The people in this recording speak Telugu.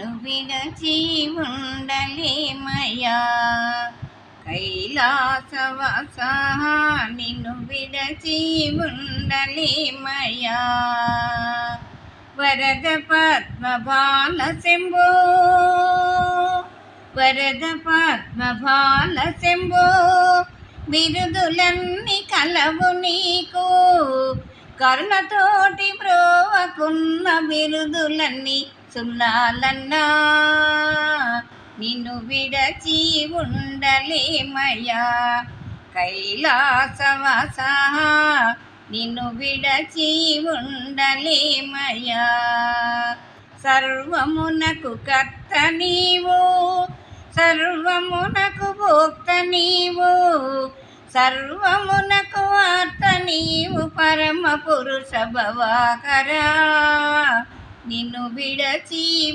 నిన్ను విడచి ఉండలేమయ్యా. కైలాసవాస నిన్ను విడచి ఉండలేమయ్యా. వరద పద్మబాల శంభో వరద పద్మబాల శంభో బిరుదులన్నీ కలవు నీకు. కరుణతోటి బ్రోవకున్న బిరుదులన్నీ సున్నాలన్నా. నిన్ను విడచి ఉండలేమయ్యా. కైలాసవాస నిన్ను విడచి ఉండలేమయ్యా. సర్వమునకు కర్త నీవు, సర్వమునకు భోక్త నీవు, సర్వమునకు వార్త నీవు, పరమ పురుష భవాకరా. నిన్ను విడచి